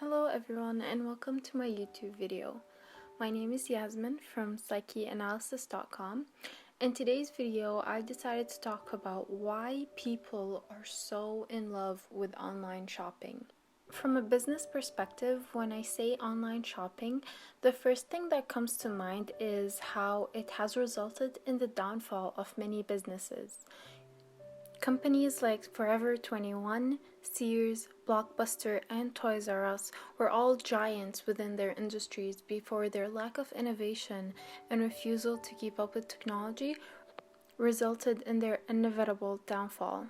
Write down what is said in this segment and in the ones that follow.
Hello everyone and welcome to my YouTube video. My name is Yasmin from psycheanalysis.com. In today's video, I decided to talk about why people are so in love with online shopping. From a business perspective, when I say online shopping, the first thing that comes to mind is how it has resulted in the downfall of many businesses. Companies like Forever 21, Sears, Blockbuster, and Toys R Us were all giants within their industries before their lack of innovation and refusal to keep up with technology resulted in their inevitable downfall.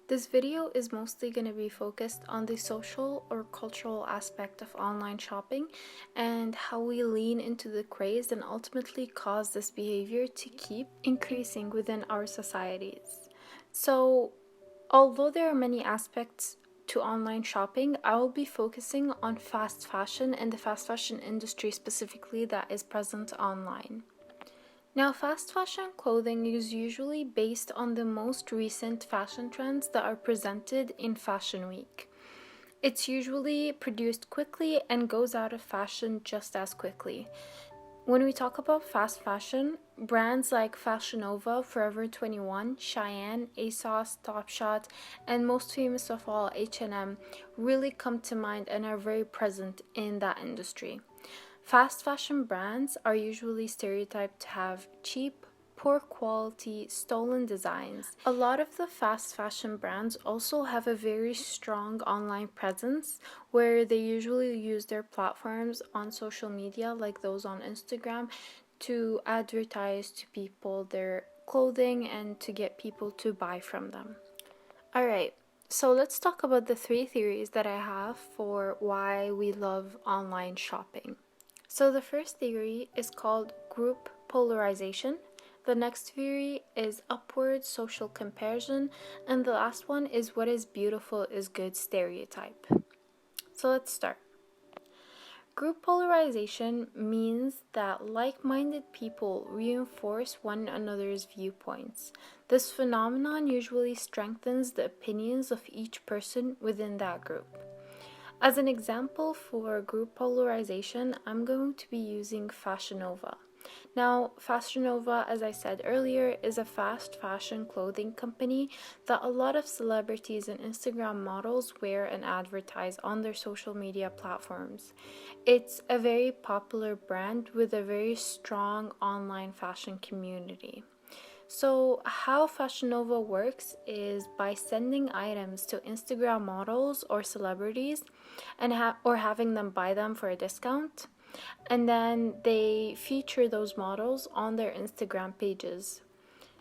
This video is mostly going to be focused on the social or cultural aspect of online shopping and how we lean into the craze and ultimately cause this behavior to keep increasing within our societies. So, although there are many aspects to online shopping, I will be focusing on fast fashion and the fast fashion industry specifically that is present online. Now, fast fashion clothing is usually based on the most recent fashion trends that are presented in Fashion Week. It's usually produced quickly and goes out of fashion just as quickly. When we talk about fast fashion, brands like Fashion Nova, Forever 21, Cheyenne, ASOS, Topshot, and most famous of all, H&M, really come to mind and are very present in that industry. Fast fashion brands are usually stereotyped to have cheap, poor quality, stolen designs. A lot of the fast fashion brands also have a very strong online presence where they usually use their platforms on social media, like those on Instagram, to advertise to people their clothing and to get people to buy from them. Alright, so let's talk about the 3 theories that I have for why we love online shopping. So the first theory is called group polarization. The next theory is upward social comparison, and the last one is what is beautiful is good stereotype. So let's start. Group polarization means that like-minded people reinforce one another's viewpoints. This phenomenon usually strengthens the opinions of each person within that group. As an example for group polarization, I'm going to be using Fashion Nova. Now, Fashion Nova, as I said earlier, is a fast fashion clothing company that a lot of celebrities and Instagram models wear and advertise on their social media platforms. It's a very popular brand with a very strong online fashion community. So, how Fashion Nova works is by sending items to Instagram models or celebrities and having them buy them for a discount. And then they feature those models on their Instagram pages.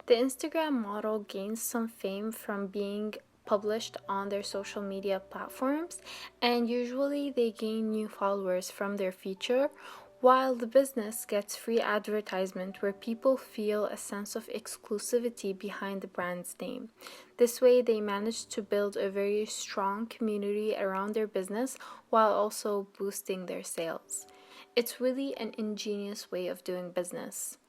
The Instagram model gains some fame from being published on their social media platforms, and usually they gain new followers from their feature, while the business gets free advertisement where people feel a sense of exclusivity behind the brand's name. This way, they manage to build a very strong community around their business while also boosting their sales. It's really an ingenious way of doing business.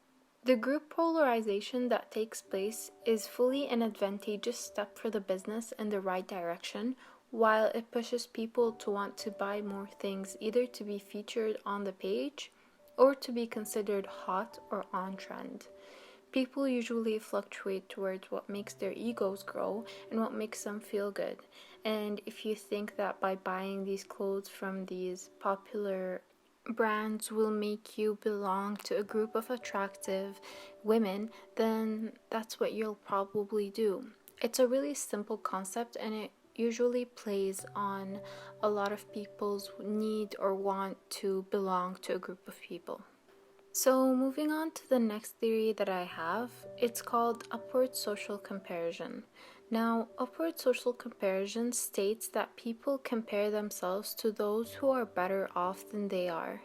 The group polarization that takes place is fully an advantageous step for the business in the right direction, while it pushes people to want to buy more things, either to be featured on the page or to be considered hot or on trend. People usually fluctuate towards what makes their egos grow and what makes them feel good. And if you think that by buying these clothes from these popular brands will make you belong to a group of attractive women, then that's what you'll probably do. It's a really simple concept and it usually plays on a lot of people's need or want to belong to a group of people. So moving on to the next theory that I have, it's called upward social comparison. Now, upward social comparison states that people compare themselves to those who are better off than they are.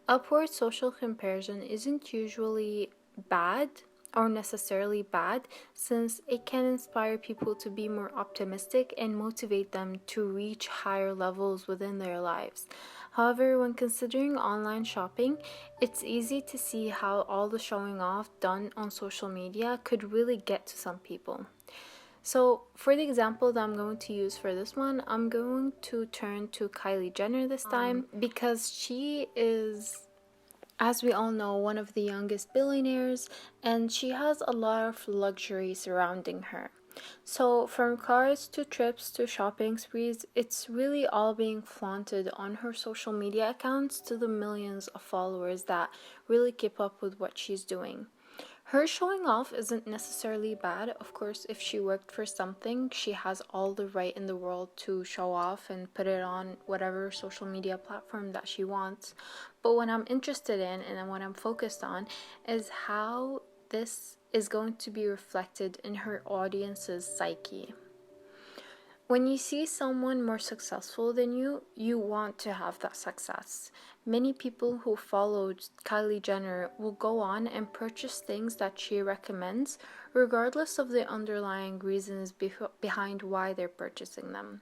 Upward social comparison isn't usually bad or necessarily bad, since it can inspire people to be more optimistic and motivate them to reach higher levels within their lives. However, when considering online shopping, it's easy to see how all the showing off done on social media could really get to some people. So for the example that I'm going to use for this one, I'm going to turn to Kylie Jenner this time because she is, as we all know, one of the youngest billionaires, and she has a lot of luxury surrounding her. So from cars to trips to shopping sprees, it's really all being flaunted on her social media accounts to the millions of followers that really keep up with what she's doing. Her showing off isn't necessarily bad. Of course, if she worked for something, she has all the right in the world to show off and put it on whatever social media platform that she wants. But what I'm interested in and what I'm focused on is how this is going to be reflected in her audience's psyche. When you see someone more successful than you want to have that success. Many people who followed Kylie Jenner will go on and purchase things that she recommends, regardless of the underlying reasons behind why they're purchasing them.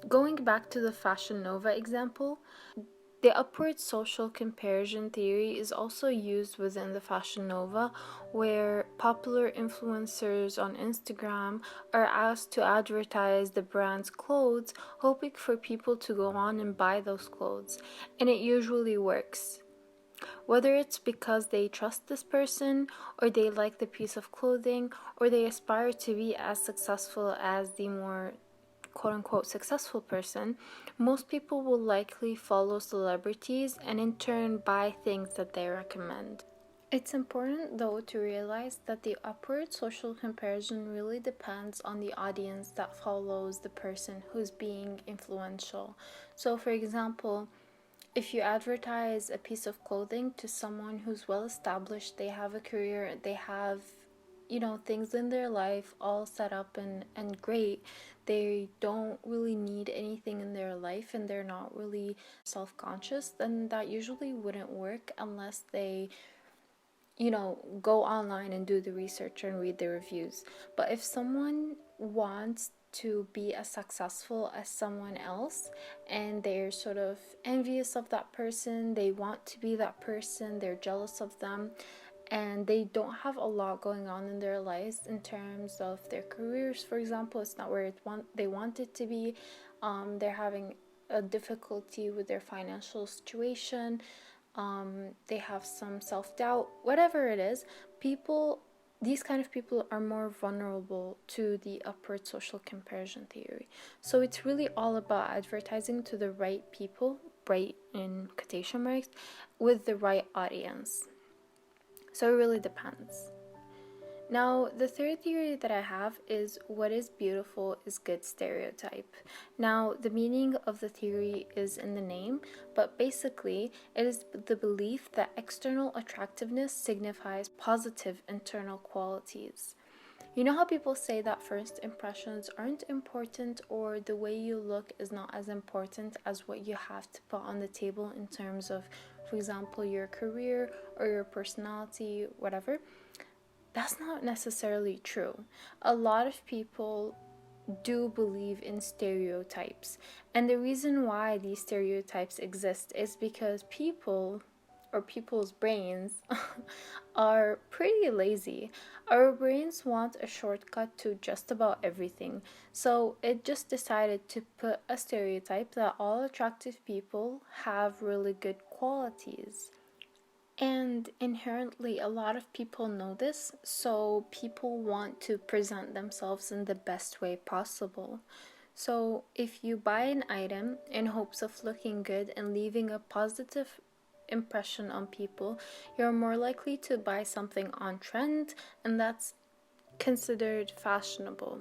Going back to the Fashion Nova example, the upward social comparison theory is also used within the Fashion Nova, where popular influencers on Instagram are asked to advertise the brand's clothes, hoping for people to go on and buy those clothes. And it usually works. Whether it's because they trust this person, or they like the piece of clothing, or they aspire to be as successful as the more quote unquote successful person, most people will likely follow celebrities and in turn buy things that they recommend. It's important though to realize that the upward social comparison really depends on the audience that follows the person who's being influential. So, for example, if you advertise a piece of clothing to someone who's well established, they have a career, they have, things in their life all set up and great, they don't really need anything in their life and they're not really self-conscious, then that usually wouldn't work unless they go online and do the research and read the reviews. But if someone wants to be as successful as someone else and they're sort of envious of that person, they want to be that person, they're jealous of them, and they don't have a lot going on in their lives in terms of their careers, for example, it's not where they want it to be, they're having a difficulty with their financial situation, they have some self-doubt, whatever it is, these kind of people are more vulnerable to the upward social comparison theory. So it's really all about advertising to the right people, right in quotation marks, with the right audience. So it really depends. Now, the third theory that I have is what is beautiful is good stereotype. Now, the meaning of the theory is in the name, but basically, it is the belief that external attractiveness signifies positive internal qualities. You know how people say that first impressions aren't important, or the way you look is not as important as what you have to put on the table in terms of, for example, your career or your personality, whatever? That's not necessarily true. A lot of people do believe in stereotypes. And the reason why these stereotypes exist is because people or people's brains are pretty lazy. Our brains want a shortcut to just about everything. So it just decided to put a stereotype that all attractive people have really good qualities. And inherently, a lot of people know this, so people want to present themselves in the best way possible. So, if you buy an item in hopes of looking good and leaving a positive impression on people, you're more likely to buy something on trend, and that's considered fashionable.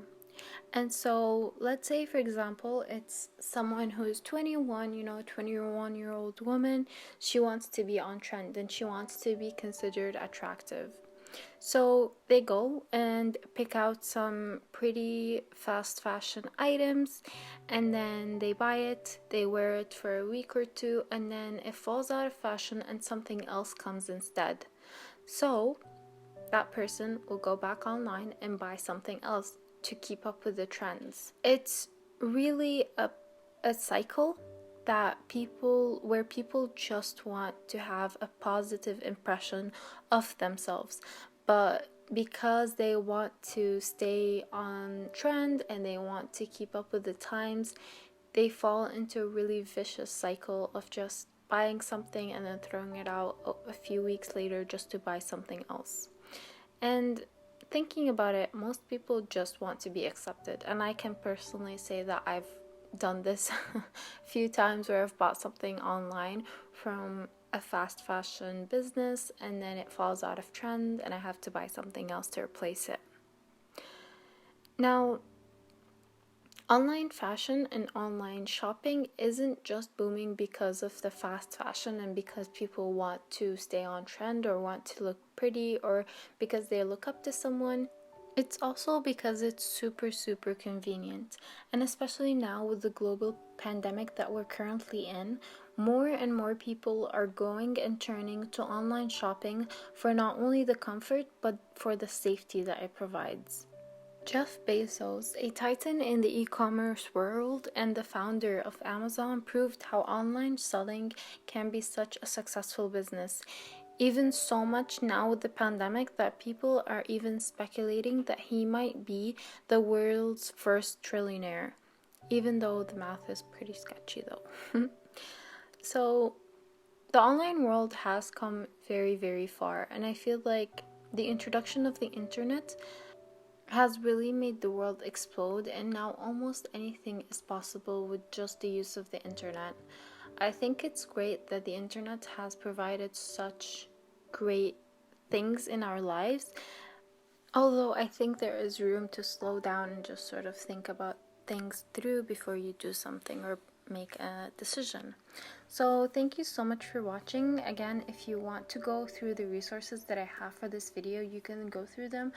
And so, let's say, for example, it's someone who is 21, 21-year-old woman. She wants to be on trend and she wants to be considered attractive. So they go and pick out some pretty fast fashion items and then they buy it, they wear it for a week or two, and then it falls out of fashion and something else comes instead. So that person will go back online and buy something else to keep up with the trends. It's really a cycle where people just want to have a positive impression of themselves, but because they want to stay on trend and they want to keep up with the times, they fall into a really vicious cycle of just buying something and then throwing it out a few weeks later just to buy something else. And thinking about it, most people just want to be accepted. And I can personally say that I've done this a few times where I've bought something online from a fast fashion business and then it falls out of trend and I have to buy something else to replace it. Now, online fashion and online shopping isn't just booming because of the fast fashion and because people want to stay on trend or want to look pretty or because they look up to someone. It's also because it's super convenient. And especially now with the global pandemic that we're currently in, more and more people are going and turning to online shopping for not only the comfort but for the safety that it provides. Jeff Bezos, a titan in the e-commerce world and the founder of Amazon, proved how online selling can be such a successful business. Even so much now with the pandemic that people are even speculating that he might be the world's first trillionaire, even though the math is pretty sketchy though. So the online world has come very far, and I feel like the introduction of the internet has really made the world explode, and now almost anything is possible with just the use of the internet. I think it's great that the internet has provided such great things in our lives, although I think there is room to slow down and just sort of think about things through before you do something or make a decision. So thank you so much for watching. Again, if you want to go through the resources that I have for this video, you can go through them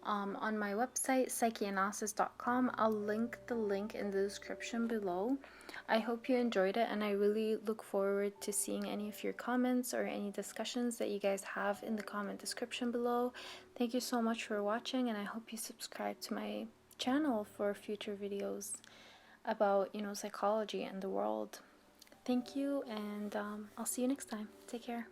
on my website, psycheanalysis.com. I'll link the link in the description below. I hope you enjoyed it, and I really look forward to seeing any of your comments or any discussions that you guys have in the comment description below. Thank you so much for watching, and I hope you subscribe to my channel for future videos about, psychology and the world. Thank you, and I'll see you next time. Take care.